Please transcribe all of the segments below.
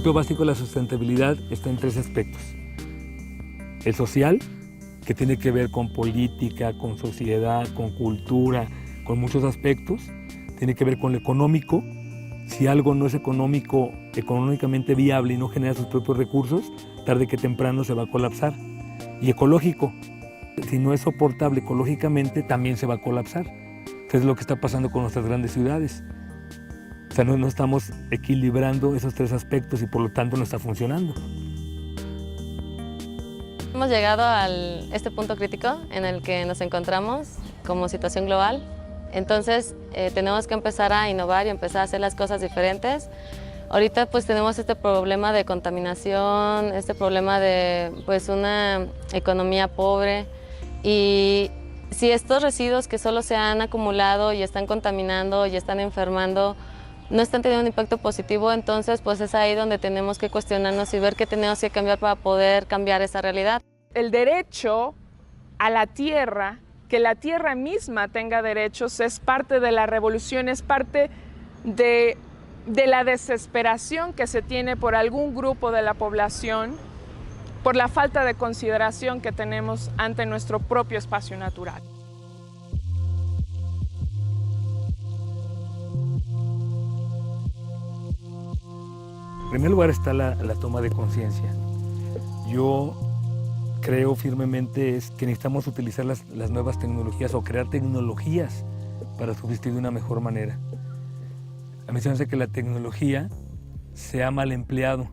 principio básico de la sustentabilidad está en tres aspectos. El social, que tiene que ver con política, con sociedad, con cultura, con muchos aspectos. Tiene que ver con lo económico. Si algo no es económicamente viable y no genera sus propios recursos, tarde que temprano se va a colapsar. Y ecológico, si no es soportable ecológicamente, también se va a colapsar. Eso es lo que está pasando con nuestras grandes ciudades. O sea, no estamos equilibrando esos tres aspectos y por lo tanto no está funcionando. Hemos llegado a este punto crítico en el que nos encontramos como situación global. Entonces tenemos que empezar a innovar y empezar a hacer las cosas diferentes. Ahorita pues tenemos este problema de contaminación, este problema de pues una economía pobre, y si estos residuos que solo se han acumulado y están contaminando y están enfermando no están teniendo un impacto positivo, entonces pues es ahí donde tenemos que cuestionarnos y ver qué tenemos que cambiar para poder cambiar esa realidad. El derecho a la tierra, que la tierra misma tenga derechos, es parte de la revolución, es parte de la desesperación que se tiene por algún grupo de la población, por la falta de consideración que tenemos ante nuestro propio espacio natural. En primer lugar está la toma de conciencia. Yo creo firmemente que necesitamos utilizar las nuevas tecnologías o crear tecnologías para subsistir de una mejor manera. A mí se me hace que la tecnología se ha mal empleado.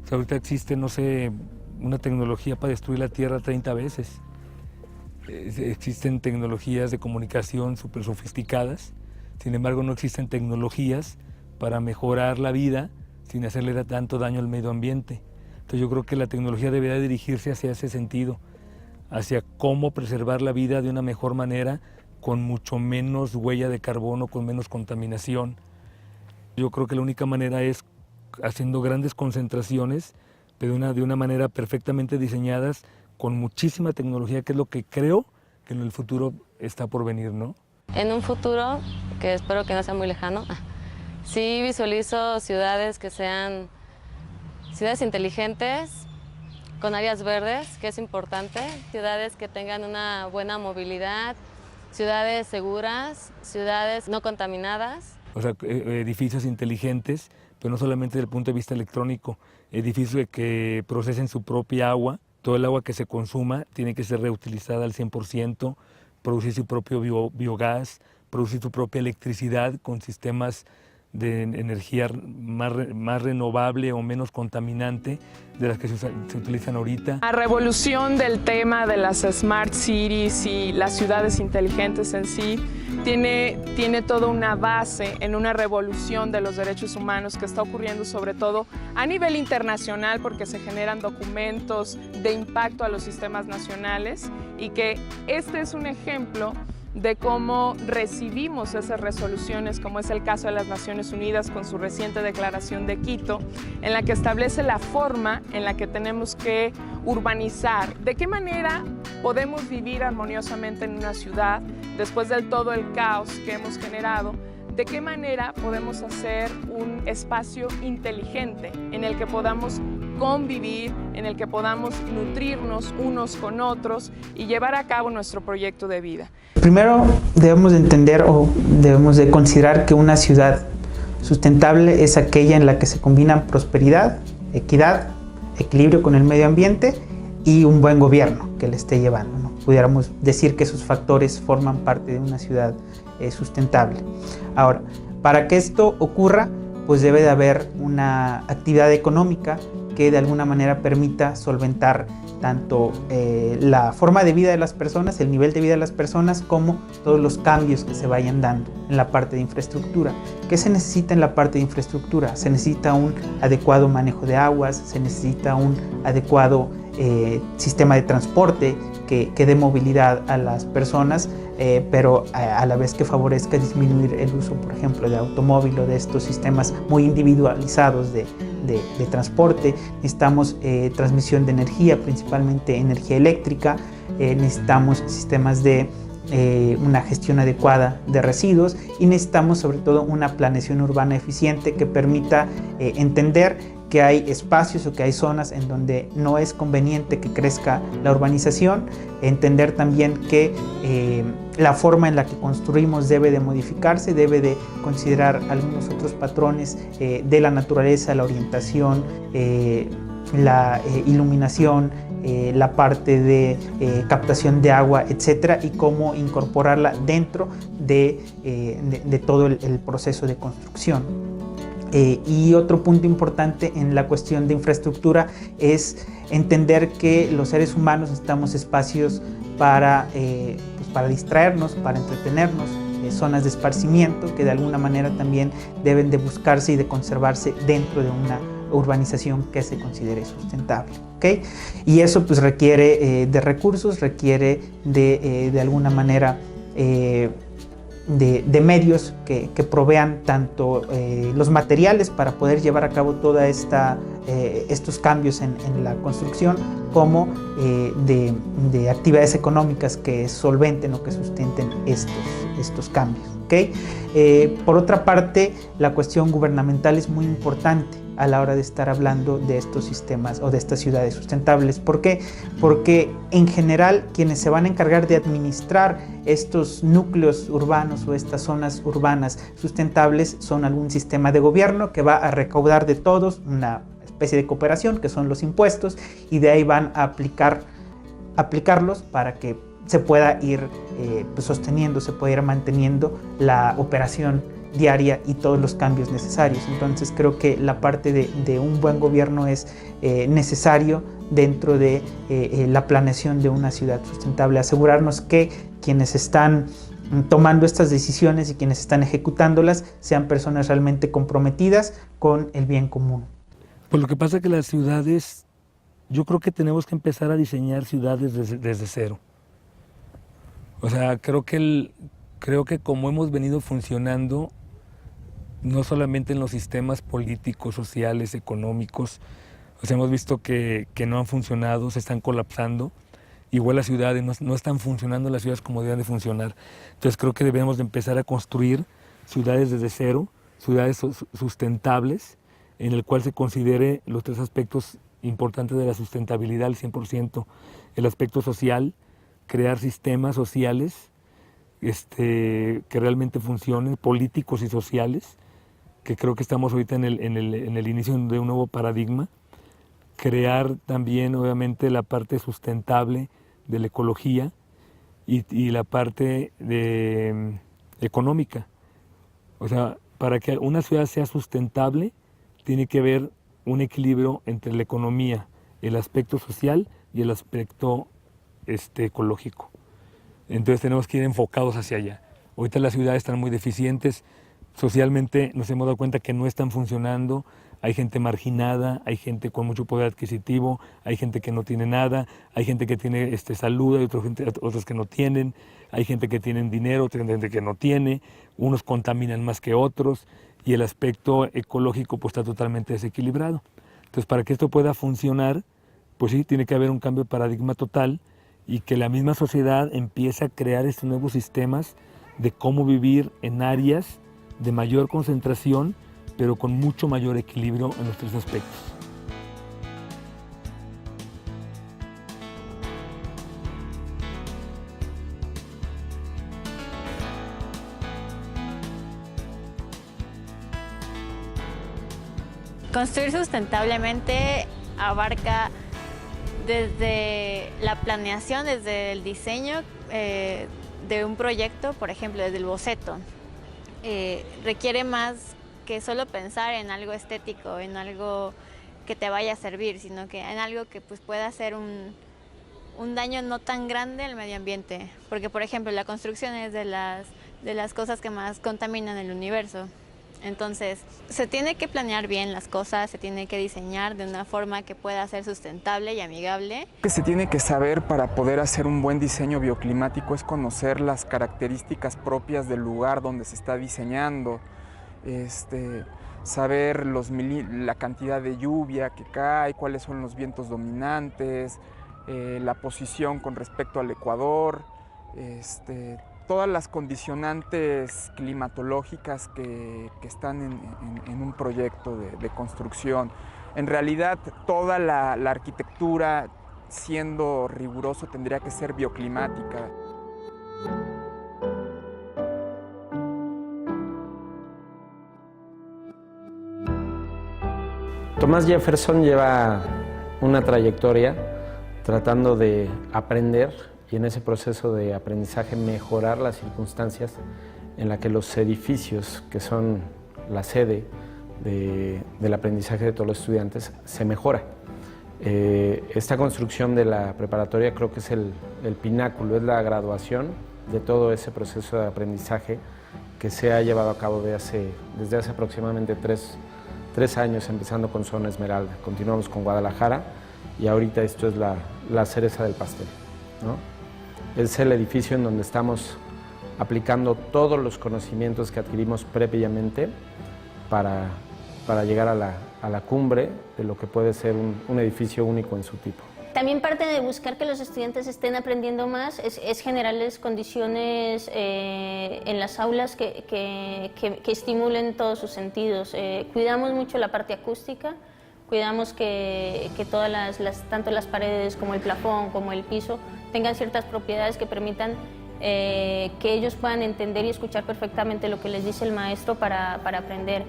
O sea, ahorita existe, no sé, una tecnología para destruir la Tierra 30 veces. Existen tecnologías de comunicación súper sofisticadas, sin embargo no existen tecnologías para mejorar la vida sin hacerle tanto daño al medio ambiente. Entonces yo creo que la tecnología debería dirigirse hacia ese sentido, hacia cómo preservar la vida de una mejor manera, con mucho menos huella de carbono, con menos contaminación. Yo creo que la única manera es haciendo grandes concentraciones, pero de una manera perfectamente diseñadas, con muchísima tecnología, que es lo que creo que en el futuro está por venir, ¿no? En un futuro, que espero que no sea muy lejano, sí visualizo ciudades que sean ciudades inteligentes, con áreas verdes, que es importante, ciudades que tengan una buena movilidad, ciudades seguras, ciudades no contaminadas. O sea, edificios inteligentes, pero no solamente desde el punto de vista electrónico, edificios que procesen su propia agua. Todo el agua que se consuma tiene que ser reutilizada al 100%, producir su propio biogás, producir su propia electricidad con sistemas de energía más renovable o menos contaminante de las que se utilizan ahorita. La revolución del tema de las Smart Cities y las ciudades inteligentes en sí tiene toda una base en una revolución de los derechos humanos que está ocurriendo sobre todo a nivel internacional, porque se generan documentos de impacto a los sistemas nacionales, y que este es un ejemplo de cómo recibimos esas resoluciones, como es el caso de las Naciones Unidas con su reciente Declaración de Quito, en la que establece la forma en la que tenemos que urbanizar, de qué manera podemos vivir armoniosamente en una ciudad después de todo el caos que hemos generado, de qué manera podemos hacer un espacio inteligente en el que podamos convivir, en el que podamos nutrirnos unos con otros y llevar a cabo nuestro proyecto de vida. Primero debemos de entender o debemos de considerar que una ciudad sustentable es aquella en la que se combinan prosperidad, equidad, equilibrio con el medio ambiente y un buen gobierno que le esté llevando, ¿no? Pudiéramos decir que esos factores forman parte de una ciudad sustentable. Ahora, para que esto ocurra, pues debe de haber una actividad económica que de alguna manera permita solventar tanto la forma de vida de las personas, el nivel de vida de las personas, como todos los cambios que se vayan dando en la parte de infraestructura. ¿Qué se necesita en la parte de infraestructura? Se necesita un adecuado manejo de aguas, se necesita un adecuado sistema de transporte que dé movilidad a las personas, pero a la vez que favorezca disminuir el uso, por ejemplo, de automóvil o de estos sistemas muy individualizados de transporte. Necesitamos transmisión de energía, principalmente energía eléctrica. Necesitamos sistemas de una gestión adecuada de residuos, y necesitamos sobre todo una planeación urbana eficiente que permita entender que hay espacios o que hay zonas en donde no es conveniente que crezca la urbanización, entender también que la forma en la que construimos debe de modificarse, debe de considerar algunos otros patrones de la naturaleza, la orientación, la iluminación, la parte de captación de agua, etcétera, y cómo incorporarla dentro de todo el proceso de construcción. Y otro punto importante en la cuestión de infraestructura es entender que los seres humanos necesitamos espacios para distraernos, para entretenernos, zonas de esparcimiento que de alguna manera también deben de buscarse y de conservarse dentro de una urbanización que se considere sustentable, ¿okay? Y eso pues requiere de recursos, requiere de alguna manera de medios que provean tanto los materiales para poder llevar a cabo toda estos cambios en la construcción, como de actividades económicas que solventen o que sustenten estos cambios, ¿okay? Por otra parte, la cuestión gubernamental es muy importante a la hora de estar hablando de estos sistemas o de estas ciudades sustentables. ¿Por qué? Porque en general quienes se van a encargar de administrar estos núcleos urbanos o estas zonas urbanas sustentables son algún sistema de gobierno que va a recaudar de todos una especie de cooperación, que son los impuestos, y de ahí van a aplicarlos para que se pueda ir sosteniendo, se pueda ir manteniendo la operación diaria y todos los cambios necesarios. Entonces creo que la parte de un buen gobierno es necesario dentro de la planeación de una ciudad sustentable, asegurarnos que quienes están tomando estas decisiones y quienes están ejecutándolas sean personas realmente comprometidas con el bien común. Pues lo que pasa es que las ciudades, yo creo que tenemos que empezar a diseñar ciudades desde cero. O sea, creo que como hemos venido funcionando, no solamente en los sistemas políticos, sociales, económicos, o sea, hemos visto que no han funcionado, se están colapsando. Igual las ciudades, no están funcionando las ciudades como deben de funcionar. Entonces creo que debemos de empezar a construir ciudades desde cero, ciudades sustentables, en el cual se considere los tres aspectos importantes de la sustentabilidad al 100%. El aspecto social, crear sistemas sociales que realmente funcionen, políticos y sociales, que creo que estamos ahorita en el inicio de un nuevo paradigma. Crear también, obviamente, la parte sustentable de la ecología y la parte económica. O sea, para que una ciudad sea sustentable, tiene que haber un equilibrio entre la economía, el aspecto social y el aspecto ecológico. Entonces tenemos que ir enfocados hacia allá. Ahorita las ciudades están muy deficientes, socialmente nos hemos dado cuenta que no están funcionando, hay gente marginada, hay gente con mucho poder adquisitivo, hay gente que no tiene nada, hay gente que tiene salud, hay otros que no tienen, hay gente que tiene dinero, otra gente que no tiene, unos contaminan más que otros y el aspecto ecológico pues está totalmente desequilibrado. Entonces para que esto pueda funcionar, pues sí, tiene que haber un cambio de paradigma total y que la misma sociedad empiece a crear estos nuevos sistemas de cómo vivir en áreas de mayor concentración, pero con mucho mayor equilibrio en los tres aspectos. Construir sustentablemente abarca desde la planeación, desde el diseño de un proyecto, por ejemplo, desde el boceto. Requiere más que solo pensar en algo estético, en algo que te vaya a servir, sino que en algo que pues, pueda hacer un daño no tan grande al medio ambiente. Porque, por ejemplo, la construcción es de las cosas que más contaminan el universo. Entonces, se tiene que planear bien las cosas, se tiene que diseñar de una forma que pueda ser sustentable y amigable. Lo que se tiene que saber para poder hacer un buen diseño bioclimático es conocer las características propias del lugar donde se está diseñando, saber la cantidad de lluvia que cae, cuáles son los vientos dominantes, la posición con respecto al ecuador, todas las condicionantes climatológicas que están en un proyecto de construcción. En realidad, toda la arquitectura, siendo riguroso, tendría que ser bioclimática. Thomas Jefferson lleva una trayectoria tratando de aprender y en ese proceso de aprendizaje mejorar las circunstancias en las que los edificios, que son la sede del aprendizaje de todos los estudiantes, se mejora. Esta construcción de la preparatoria creo que es el pináculo, es la graduación de todo ese proceso de aprendizaje que se ha llevado a cabo desde hace aproximadamente tres años, empezando con Zona Esmeralda. Continuamos con Guadalajara y ahorita esto es la cereza del pastel, ¿no? Es el edificio en donde estamos aplicando todos los conocimientos que adquirimos previamente para llegar a la cumbre de lo que puede ser un edificio único en su tipo. También parte de buscar que los estudiantes estén aprendiendo más es generarles condiciones en las aulas que estimulen todos sus sentidos. Cuidamos mucho la parte acústica, cuidamos que todas tanto las paredes como el plafón como el piso tengan ciertas propiedades que permitan que ellos puedan entender y escuchar perfectamente lo que les dice el maestro para aprender.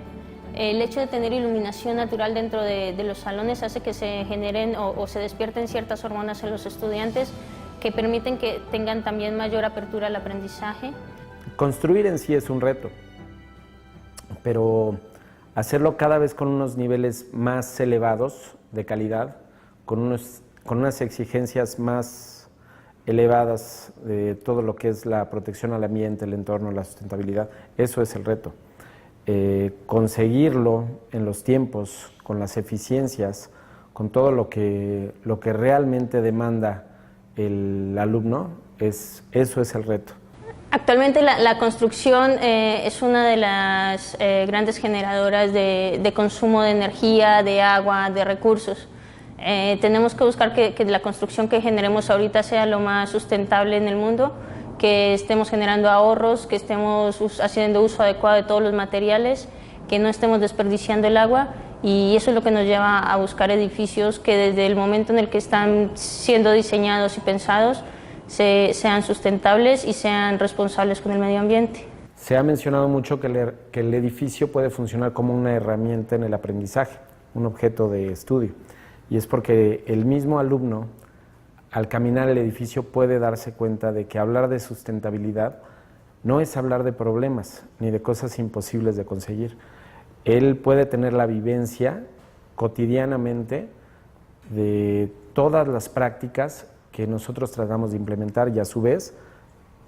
El hecho de tener iluminación natural dentro de los salones hace que se generen o se despierten ciertas hormonas en los estudiantes que permiten que tengan también mayor apertura al aprendizaje. Construir en sí es un reto, pero hacerlo cada vez con unos niveles más elevados de calidad, con unas exigencias más elevadas de todo lo que es la protección al ambiente, el entorno, la sustentabilidad, eso es el reto. Conseguirlo en los tiempos, con las eficiencias, con todo lo que realmente demanda el alumno, eso es el reto. Actualmente la construcción es una de las grandes generadoras de consumo de energía, de agua, de recursos. Tenemos que buscar que la construcción que generemos ahorita sea lo más sustentable en el mundo, que estemos generando ahorros, que estemos haciendo uso adecuado de todos los materiales, que no estemos desperdiciando el agua, y eso es lo que nos lleva a buscar edificios que desde el momento en el que están siendo diseñados y pensados sean sustentables y sean responsables con el medio ambiente. Se ha mencionado mucho que el edificio puede funcionar como una herramienta en el aprendizaje, un objeto de estudio, y es porque el mismo alumno, al caminar el edificio, puede darse cuenta de que hablar de sustentabilidad no es hablar de problemas ni de cosas imposibles de conseguir. Él puede tener la vivencia cotidianamente de todas las prácticas que nosotros tratamos de implementar y a su vez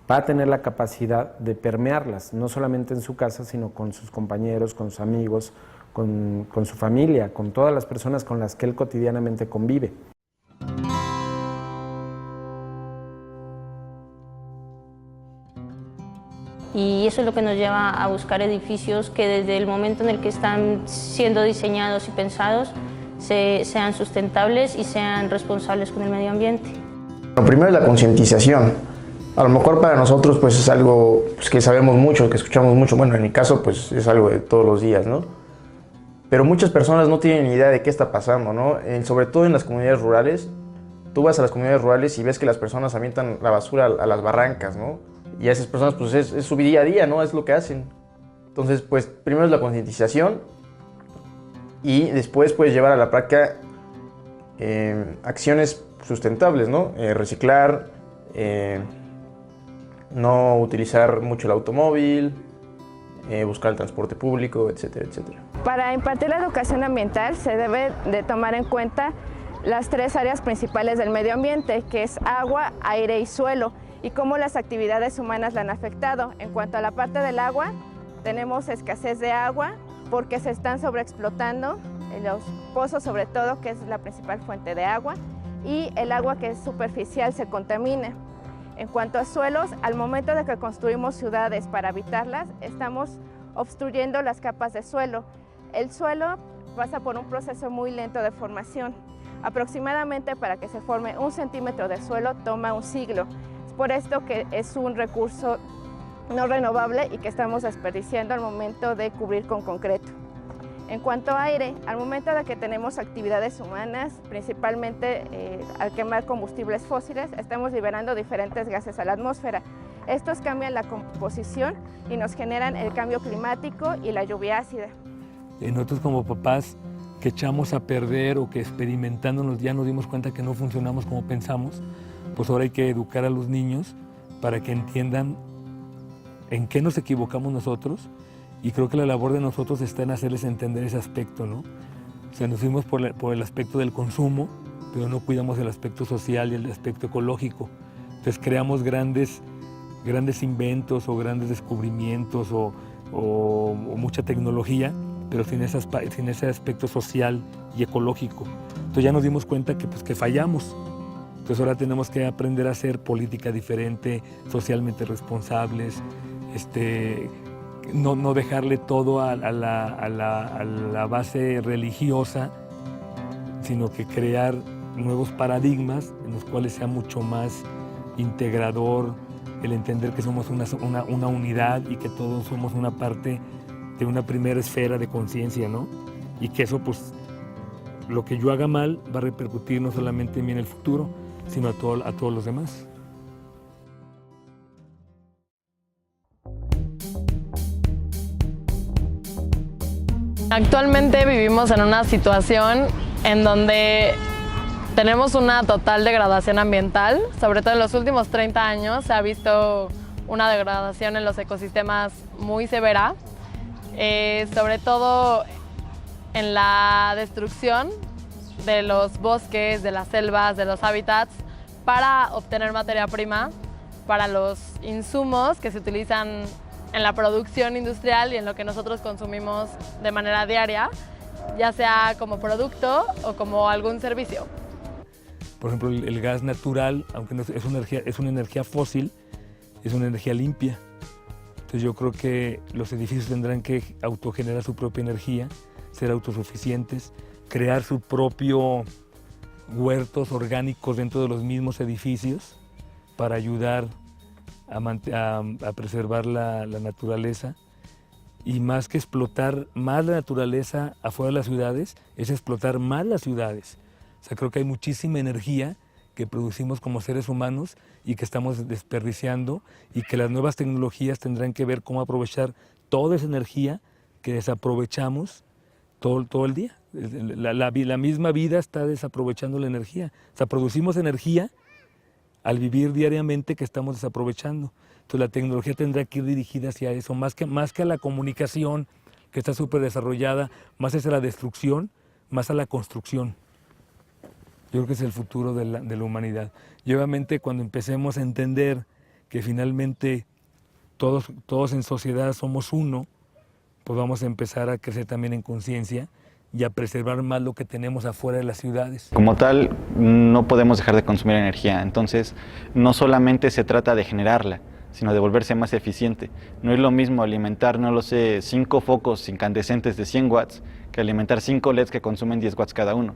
va a tener la capacidad de permearlas, no solamente en su casa, sino con sus compañeros, con sus amigos, con su familia, con todas las personas con las que él cotidianamente convive. Y eso es lo que nos lleva a buscar edificios que desde el momento en el que están siendo diseñados y pensados sean sustentables y sean responsables con el medio ambiente. Lo primero es la concientización. A lo mejor para nosotros pues es algo pues, que sabemos mucho, que escuchamos mucho. Bueno, en mi caso pues es algo de todos los días, ¿no? Pero muchas personas no tienen ni idea de qué está pasando, ¿no? Sobre todo en las comunidades rurales. Tú vas a las comunidades rurales y ves que las personas avientan la basura a las barrancas, ¿no? Y a esas personas pues es su día a día, ¿no? Es lo que hacen. Entonces pues primero es la concientización y después puedes llevar a la práctica acciones sustentables, ¿no? Reciclar, no utilizar mucho el automóvil, buscar el transporte público, etcétera, etcétera. Para impartir la educación ambiental se debe de tomar en cuenta las tres áreas principales del medio ambiente, que es agua, aire y suelo, y cómo las actividades humanas la han afectado. En cuanto a la parte del agua, tenemos escasez de agua porque se están sobreexplotando los pozos, sobre todo, que es la principal fuente de agua, y el agua que es superficial se contamina. En cuanto a suelos, al momento de que construimos ciudades para habitarlas, estamos obstruyendo las capas de suelo. El suelo pasa por un proceso muy lento de formación. Aproximadamente para que se forme 1 centímetro de suelo toma un siglo. Es por esto que es un recurso no renovable y que estamos desperdiciando al momento de cubrir con concreto. En cuanto a aire, al momento de que tenemos actividades humanas, principalmente al quemar combustibles fósiles, estamos liberando diferentes gases a la atmósfera. Estos cambian la composición y nos generan el cambio climático y la lluvia ácida. Nosotros como papás que echamos a perder o que experimentándonos ya nos dimos cuenta que no funcionamos como pensamos, pues ahora hay que educar a los niños para que entiendan en qué nos equivocamos nosotros, y creo que la labor de nosotros está en hacerles entender ese aspecto, ¿no? O sea, nos fuimos por el aspecto del consumo, pero no cuidamos el aspecto social y el aspecto ecológico. Entonces creamos grandes inventos o grandes descubrimientos o mucha tecnología, pero sin ese aspecto social y ecológico. Entonces ya nos dimos cuenta que fallamos. Entonces ahora tenemos que aprender a hacer política diferente, socialmente responsables, no dejarle todo a la base religiosa, sino que crear nuevos paradigmas en los cuales sea mucho más integrador, el entender que somos una unidad y que todos somos una parte de una primera esfera de conciencia, ¿no? Y que eso, pues, lo que yo haga mal va a repercutir no solamente en mí en el futuro, sino a todos los demás. Actualmente vivimos en una situación en donde tenemos una total degradación ambiental. Sobre todo en los últimos 30 años se ha visto una degradación en los ecosistemas muy severa, sobre todo en la destrucción de los bosques, de las selvas, de los hábitats, para obtener materia prima para los insumos que se utilizan en la producción industrial y en lo que nosotros consumimos de manera diaria, ya sea como producto o como algún servicio. Por ejemplo, el gas natural, aunque no es una energía fósil, es una energía limpia. Entonces yo creo que los edificios tendrán que autogenerar su propia energía, ser autosuficientes, crear su propio huertos orgánicos dentro de los mismos edificios para ayudar a preservar la naturaleza. Y más que explotar más la naturaleza afuera de las ciudades, es explotar más las ciudades. O sea, creo que hay muchísima energía que producimos como seres humanos y que estamos desperdiciando, y que las nuevas tecnologías tendrán que ver cómo aprovechar toda esa energía que desaprovechamos todo el día. La misma vida está desaprovechando la energía. O sea, producimos energía al vivir diariamente que estamos desaprovechando. Entonces la tecnología tendrá que ir dirigida hacia eso, más que a la comunicación, que está súper desarrollada, más hacia la destrucción, más a la construcción. Yo creo que es el futuro de la humanidad. Y obviamente cuando empecemos a entender que finalmente todos en sociedad somos uno, pues vamos a empezar a crecer también en conciencia y a preservar más lo que tenemos afuera de las ciudades. Como tal, no podemos dejar de consumir energía, entonces no solamente se trata de generarla, sino de volverse más eficiente. No es lo mismo alimentar, 5 focos incandescentes de 100 watts que alimentar 5 LEDs que consumen 10 watts cada uno.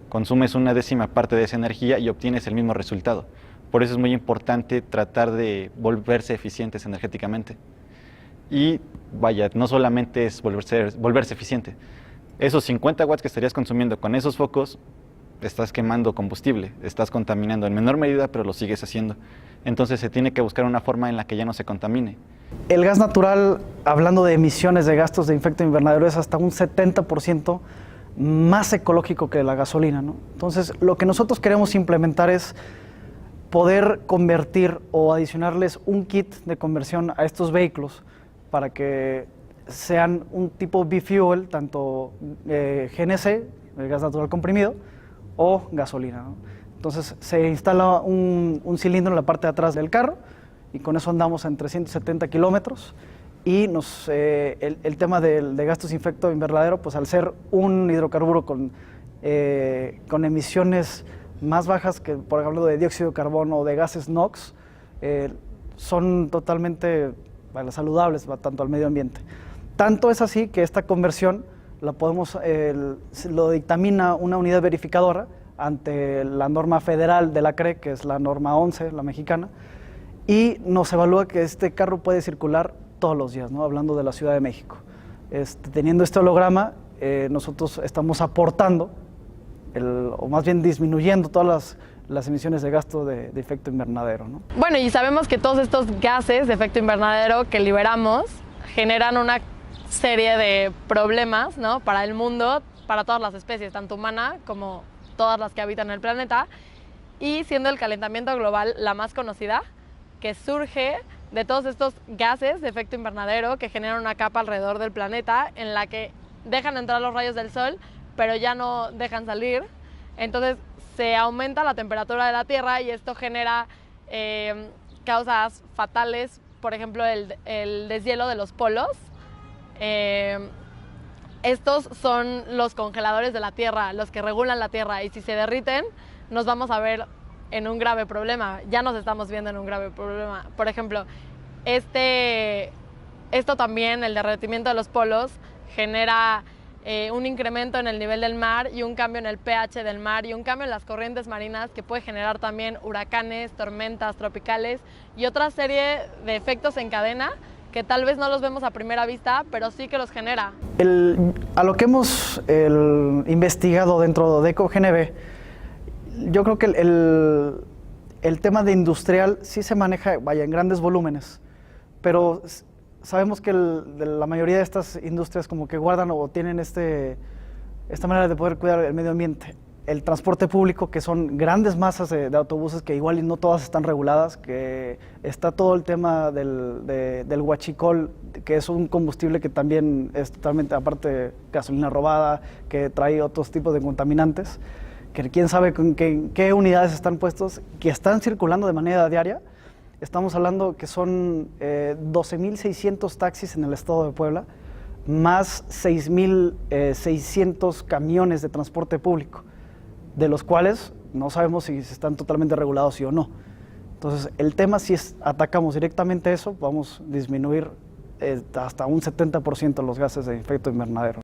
Consumes 1/10 parte de esa energía y obtienes el mismo resultado. Por eso es muy importante tratar de volverse eficientes energéticamente. Y vaya, no solamente es volverse eficiente. Esos 50 watts que estarías consumiendo con esos focos, estás quemando combustible, estás contaminando en menor medida, pero lo sigues haciendo. Entonces se tiene que buscar una forma en la que ya no se contamine. El gas natural, hablando de emisiones de gastos de efecto invernadero, es hasta un 70% más ecológico que la gasolina, ¿no? Entonces, lo que nosotros queremos implementar es poder convertir o adicionarles un kit de conversión a estos vehículos para que sean un tipo bifuel, tanto GNC, el gas natural comprimido, o gasolina, ¿no? Entonces se instala un cilindro en la parte de atrás del carro y con eso andamos en 370 kilómetros, y el tema de gastos de efecto invernadero, pues al ser un hidrocarburo con emisiones más bajas que, por ejemplo, de dióxido de carbono o de gases NOx, son totalmente saludables tanto al medio ambiente. Tanto es así que esta conversión lo dictamina una unidad verificadora ante la norma federal de la CRE, que es la norma 11, la mexicana, y nos evalúa que este carro puede circular todos los días, ¿no? Hablando de la Ciudad de México. Teniendo este holograma, nosotros estamos aportando, o más bien disminuyendo todas las emisiones de gasto de efecto invernadero, ¿no? Bueno, y sabemos que todos estos gases de efecto invernadero que liberamos generan una serie de problemas, ¿no?, para el mundo, para todas las especies, tanto humana como todas las que habitan el planeta, y siendo el calentamiento global la más conocida, que surge de todos estos gases de efecto invernadero que generan una capa alrededor del planeta en la que dejan entrar los rayos del sol, pero ya no dejan salir. Entonces se aumenta la temperatura de la Tierra y esto genera causas fatales, por ejemplo el deshielo de los polos. Estos son los congeladores de la Tierra, los que regulan la Tierra, y si se derriten nos vamos a ver en un grave problema. Ya nos estamos viendo en un grave problema. Por ejemplo, esto también, el derretimiento de los polos, genera un incremento en el nivel del mar y un cambio en el pH del mar y un cambio en las corrientes marinas que puede generar también huracanes, tormentas tropicales y otra serie de efectos en cadena que tal vez no los vemos a primera vista, pero sí que los genera. A lo que hemos investigado dentro de EcoGNB, yo creo que el tema de industrial sí se maneja, vaya, en grandes volúmenes, pero sabemos que la mayoría de estas industrias como que guardan o tienen esta manera de poder cuidar el medio ambiente. El transporte público, que son grandes masas de autobuses que igual y no todas están reguladas, que está todo el tema del huachicol, que es un combustible que también es totalmente, aparte, gasolina robada, que trae otros tipos de contaminantes, que quién sabe con qué unidades están puestos, que están circulando de manera diaria. Estamos hablando que son 12.600 taxis en el estado de Puebla, más 6.600 camiones de transporte público, de los cuales no sabemos si están totalmente regulados sí o no. Entonces, el tema, si atacamos directamente eso, vamos a disminuir hasta un 70% los gases de efecto invernadero.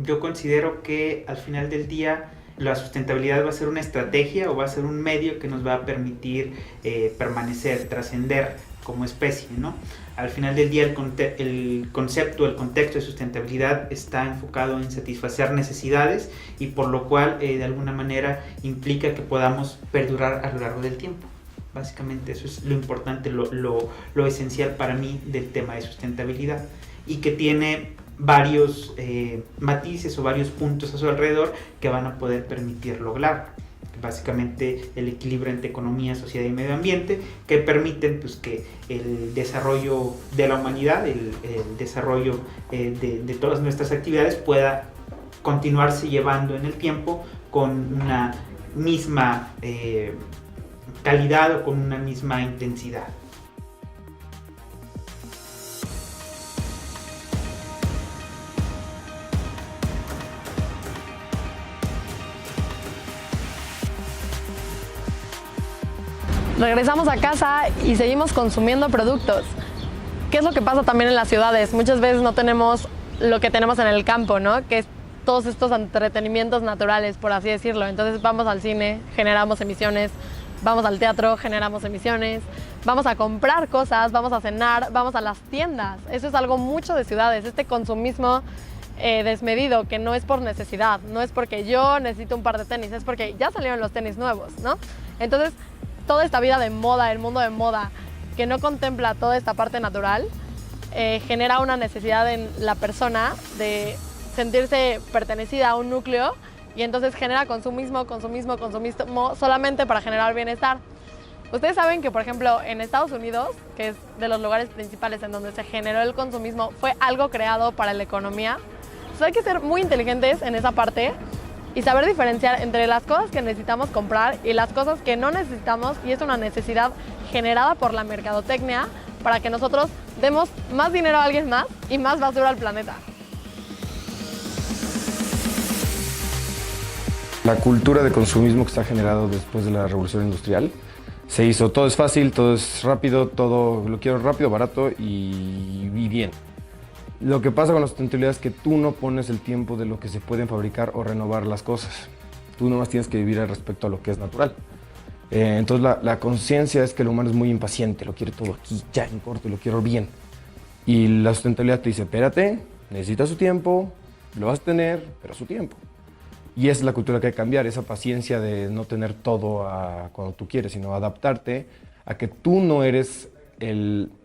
Yo considero que al final del día la sustentabilidad va a ser una estrategia o va a ser un medio que nos va a permitir permanecer, trascender como especie, ¿no? Al final del día el concepto, el contexto de sustentabilidad está enfocado en satisfacer necesidades y por lo cual de alguna manera implica que podamos perdurar a lo largo del tiempo. Básicamente eso es lo importante, lo esencial para mí del tema de sustentabilidad y que tiene varios matices o varios puntos a su alrededor que van a poder permitir lograr básicamente el equilibrio entre economía, sociedad y medio ambiente, que permiten pues, que el desarrollo de la humanidad, el desarrollo de todas nuestras actividades pueda continuarse llevando en el tiempo con una misma calidad o con una misma intensidad. Regresamos a casa y seguimos consumiendo productos. ¿Qué es lo que pasa también en las ciudades? Muchas veces no tenemos lo que tenemos en el campo, ¿no? Que es todos estos entretenimientos naturales, por así decirlo. Entonces vamos al cine, generamos emisiones, vamos al teatro, generamos emisiones, vamos a comprar cosas, vamos a cenar, vamos a las tiendas. Eso es algo mucho de ciudades, este consumismo desmedido, que no es por necesidad, no es porque yo necesito un par de tenis, es porque ya salieron los tenis nuevos, ¿no? Entonces, toda esta vida de moda, el mundo de moda, que no contempla toda esta parte natural, genera una necesidad en la persona de sentirse pertenecida a un núcleo y entonces genera consumismo solamente para generar bienestar. Ustedes saben que, por ejemplo, en Estados Unidos, que es de los lugares principales en donde se generó el consumismo, fue algo creado para la economía. Entonces hay que ser muy inteligentes en esa parte y saber diferenciar entre las cosas que necesitamos comprar y las cosas que no necesitamos, y es una necesidad generada por la mercadotecnia para que nosotros demos más dinero a alguien más y más basura al planeta. La cultura de consumismo que está generado después de la revolución industrial se hizo todo es fácil, todo es rápido, todo lo quiero rápido, barato y bien. Lo que pasa con la sustentabilidad es que tú no pones el tiempo de lo que se pueden fabricar o renovar las cosas. Tú nomás tienes que vivir al respecto a lo que es natural. Entonces la conciencia es que el humano es muy impaciente, lo quiere todo aquí, ya en corto, lo quiero bien. Y la sustentabilidad te dice, espérate, necesita su tiempo, lo vas a tener, pero a su tiempo. Y esa es la cultura que hay que cambiar, esa paciencia de no tener todo cuando tú quieres, sino adaptarte a que tú no eres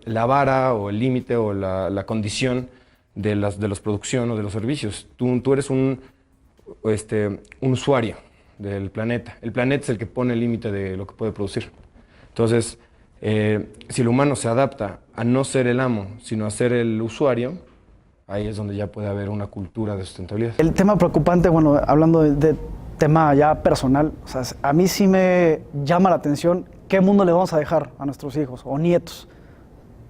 la vara o el límite o la condición de los producción o de los servicios. Tú eres un usuario del planeta. El planeta es el que pone el límite de lo que puede producir. Entonces, si el humano se adapta a no ser el amo, sino a ser el usuario, ahí es donde ya puede haber una cultura de sustentabilidad. El tema preocupante, bueno, hablando de tema ya personal, o sea, a mí sí me llama la atención qué mundo le vamos a dejar a nuestros hijos o nietos.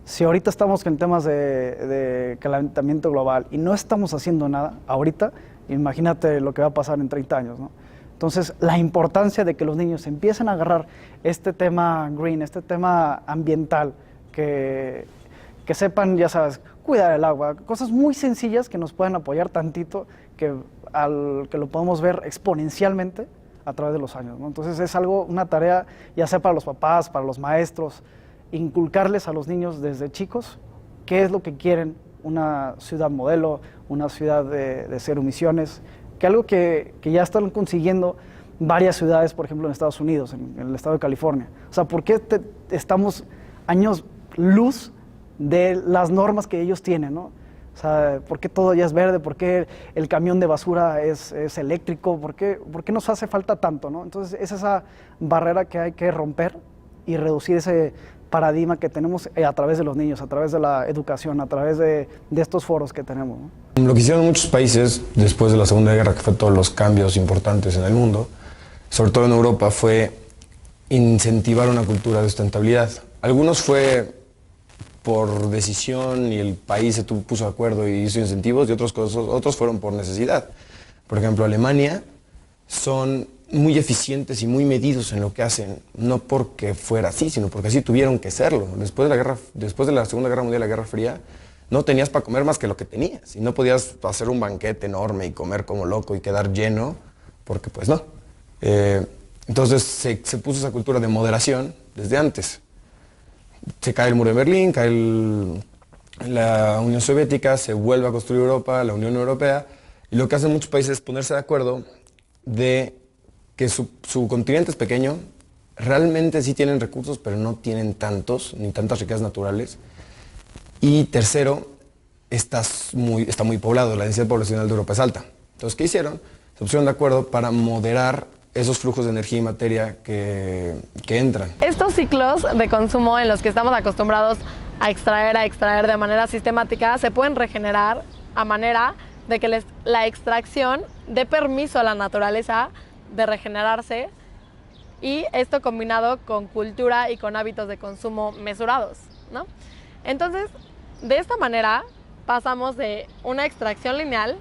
Si ahorita estamos en temas de calentamiento global y no estamos haciendo nada ahorita, imagínate lo que va a pasar en 30 años, ¿no? Entonces, la importancia de que los niños empiecen a agarrar este tema green, este tema ambiental, que sepan, ya sabes, cuidar el agua, cosas muy sencillas que nos puedan apoyar tantito, que lo podemos ver exponencialmente a través de los años, ¿no? Entonces, es una tarea, ya sea para los papás, para los maestros, inculcarles a los niños desde chicos qué es lo que quieren, una ciudad modelo, una ciudad de cero emisiones, que algo que ya están consiguiendo varias ciudades, por ejemplo en Estados Unidos, en el estado de California. O sea, ¿por qué estamos años luz de las normas que ellos tienen, ¿no? O sea, ¿por qué todo ya es verde? ¿Por qué el camión de basura es eléctrico? ¿Por qué nos hace falta tanto, ¿no? Entonces, es esa barrera que hay que romper y reducir ese paradigma que tenemos a través de los niños, a través de la educación, a través de estos foros que tenemos, ¿no? Lo que hicieron muchos países después de la Segunda Guerra, que fue todos los cambios importantes en el mundo, sobre todo en Europa, fue incentivar una cultura de sustentabilidad. Algunos fue por decisión y el país se puso de acuerdo y hizo incentivos, y otros fueron por necesidad. Por ejemplo, Alemania son muy eficientes y muy medidos en lo que hacen, no porque fuera así, sino porque así tuvieron que serlo. Después de la Segunda Guerra Mundial, la Guerra Fría, no tenías para comer más que lo que tenías, y no podías hacer un banquete enorme y comer como loco y quedar lleno, porque pues no. Entonces se puso esa cultura de moderación desde antes. Se cae el muro de Berlín, cae la Unión Soviética, se vuelve a construir Europa, la Unión Europea, y lo que hacen muchos países es ponerse de acuerdo de que su continente es pequeño, realmente sí tienen recursos, pero no tienen tantos, ni tantas riquezas naturales. Y tercero, está muy poblado, la densidad poblacional de Europa es alta. Entonces, ¿qué hicieron? Se pusieron de acuerdo para moderar esos flujos de energía y materia que entran. Estos ciclos de consumo en los que estamos acostumbrados a extraer de manera sistemática se pueden regenerar a manera de que la extracción dé permiso a la naturaleza de regenerarse, y esto combinado con cultura y con hábitos de consumo mesurados, ¿no? Entonces, de esta manera pasamos de una extracción lineal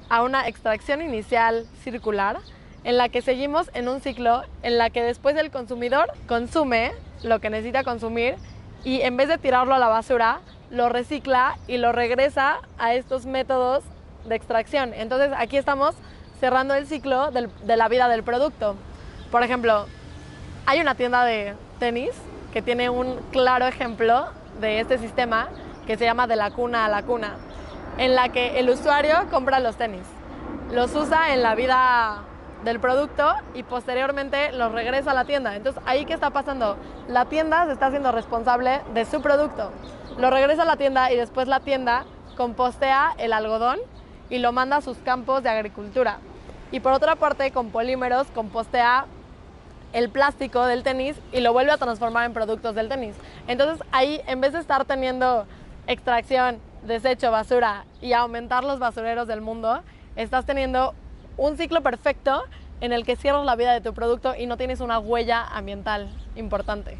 a una extracción inicial circular, en la que seguimos en un ciclo en la que después el consumidor consume lo que necesita consumir, y en vez de tirarlo a la basura, lo recicla y lo regresa a estos métodos de extracción. Entonces, aquí estamos cerrando el ciclo de la vida del producto. Por ejemplo, hay una tienda de tenis que tiene un claro ejemplo de este sistema que se llama de la cuna a la cuna, en la que el usuario compra los tenis, los usa en la vida del producto y posteriormente los regresa a la tienda. Entonces, ¿ahí qué está pasando? La tienda se está haciendo responsable de su producto, lo regresa a la tienda y después la tienda compostea el algodón y lo manda a sus campos de agricultura. Y por otra parte, con polímeros compostea el plástico del tenis y lo vuelve a transformar en productos del tenis. Entonces ahí, en vez de estar teniendo extracción, desecho, basura y aumentar los basureros del mundo, estás teniendo un ciclo perfecto en el que cierras la vida de tu producto y no tienes una huella ambiental importante.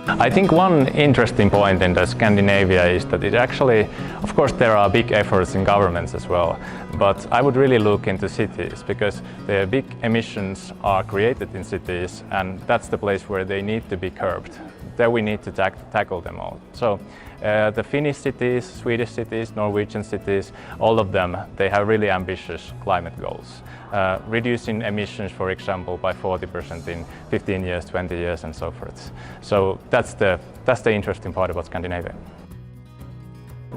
I think one interesting point in Scandinavia is that it actually, of course, there are big efforts in governments as well, but I would really look into cities, because the big emissions are created in cities, and that's the place where they need to be curbed. there we need to tackle them all. So the Finnish cities, Swedish cities, Norwegian cities, all of them, they have really ambitious climate goals. Reducing emissions, for example, by 40% in 15 years, 20 years, and so forth. So that's the interesting part about Scandinavia.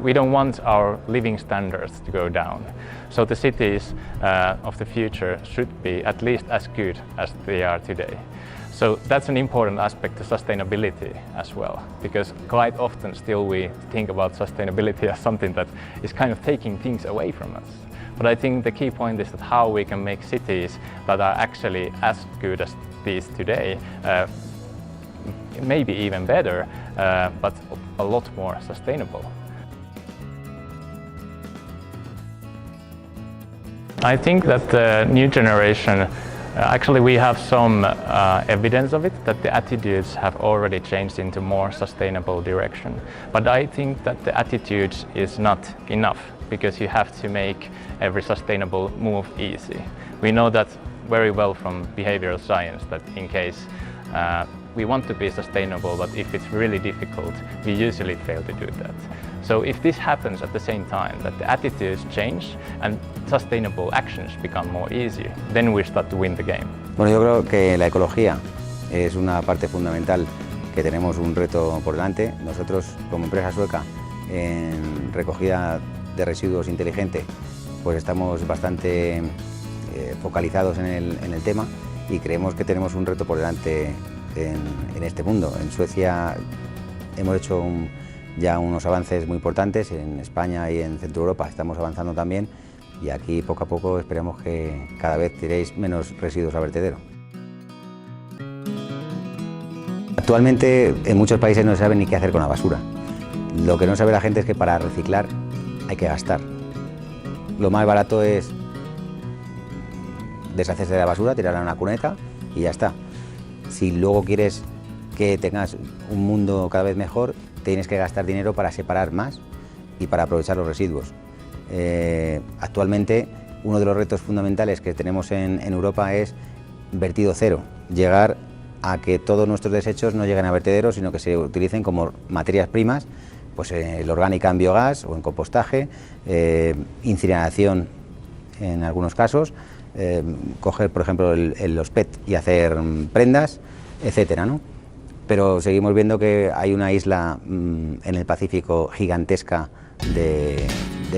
We don't want our living standards to go down. So the cities of the future should be at least as good as they are today. So that's an important aspect to sustainability as well, because quite often still we think about sustainability as something that is kind of taking things away from us. But I think the key point is that how we can make cities that are actually as good as these today, maybe even better, but a lot more sustainable. I think that the new generation, actually we have some evidence of it, that the attitudes have already changed into more sustainable direction. But I think that the attitudes is not enough, because you have to make every sustainable move easy. We know that very well from behavioral science that in case we want to be sustainable, but if it's really difficult, we usually fail to do that. So if this happens at the same time, that the attitudes change and sustainable actions become more easy, then we start to win the game. Bueno, yo creo que la ecología es una parte fundamental, que tenemos un reto por delante. Nosotros, como empresa sueca, en recogida de residuos inteligente, pues estamos bastante focalizados en el tema y creemos que tenemos un reto por delante en este mundo. En Suecia hemos hecho ya unos avances muy importantes, en España y en Centro Europa estamos avanzando también, y aquí poco a poco esperamos que cada vez tiréis menos residuos al vertedero. Actualmente en muchos países no se sabe ni qué hacer con la basura. Lo que no sabe la gente es que para reciclar hay que gastar. Lo más barato es deshacerse de la basura, tirarla en una cuneta y ya está. Si luego quieres que tengas un mundo cada vez mejor, tienes que gastar dinero para separar más y para aprovechar los residuos. Actualmente uno de los retos fundamentales que tenemos en Europa es vertido cero, llegar a que todos nuestros desechos no lleguen a vertederos, sino que se utilicen como materias primas, pues el orgánica en biogás o en compostaje, incineración en algunos casos, coger por ejemplo los PET y hacer prendas, etcétera, ¿no? Pero seguimos viendo que hay una isla en el Pacífico gigantesca de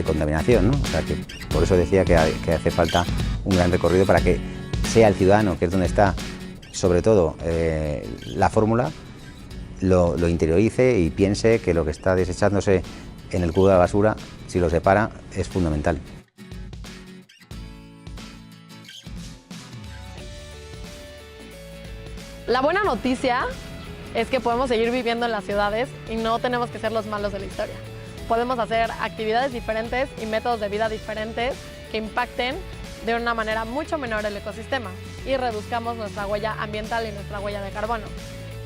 contaminación, ¿no? O sea, que por eso decía que hace falta un gran recorrido para que sea el ciudadano, que es donde está sobre todo la fórmula, lo interiorice y piense que lo que está desechándose en el cubo de la basura, si lo separa, es fundamental. La buena noticia es que podemos seguir viviendo en las ciudades y no tenemos que ser los malos de la historia. Podemos hacer actividades diferentes y métodos de vida diferentes que impacten de una manera mucho menor el ecosistema y reduzcamos nuestra huella ambiental y nuestra huella de carbono.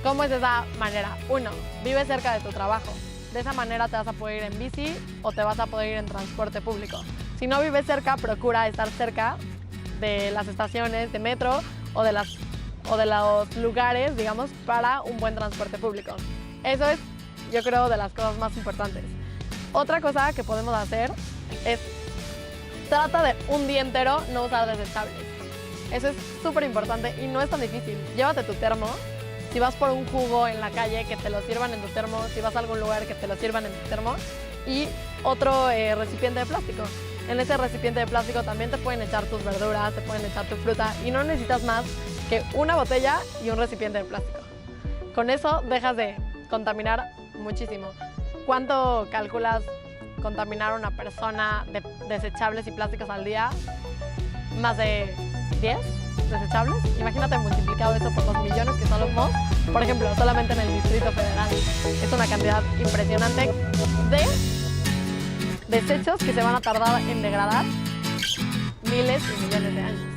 ¿Cómo es esa manera? 1. Vive cerca de tu trabajo. De esa manera te vas a poder ir en bici o te vas a poder ir en transporte público. Si no vives cerca, procura estar cerca de las estaciones de metro o de los lugares, digamos, para un buen transporte público. Eso es, yo creo, de las cosas más importantes. Otra cosa que podemos hacer es trata de un día entero no usar desechables. Eso es súper importante y no es tan difícil. Llévate tu termo. Si vas por un jugo en la calle, que te lo sirvan en tu termo. Si vas a algún lugar, que te lo sirvan en tu termo. Y otro recipiente de plástico. En ese recipiente de plástico también te pueden echar tus verduras, te pueden echar tu fruta y no necesitas más que una botella y un recipiente de plástico. Con eso dejas de contaminar muchísimo. ¿Cuánto calculas contaminar una persona de desechables y plásticos al día? ¿Más de 10 desechables? Imagínate multiplicado eso por los millones que somos, por ejemplo, solamente en el Distrito Federal. Es una cantidad impresionante de desechos que se van a tardar en degradar miles y millones de años.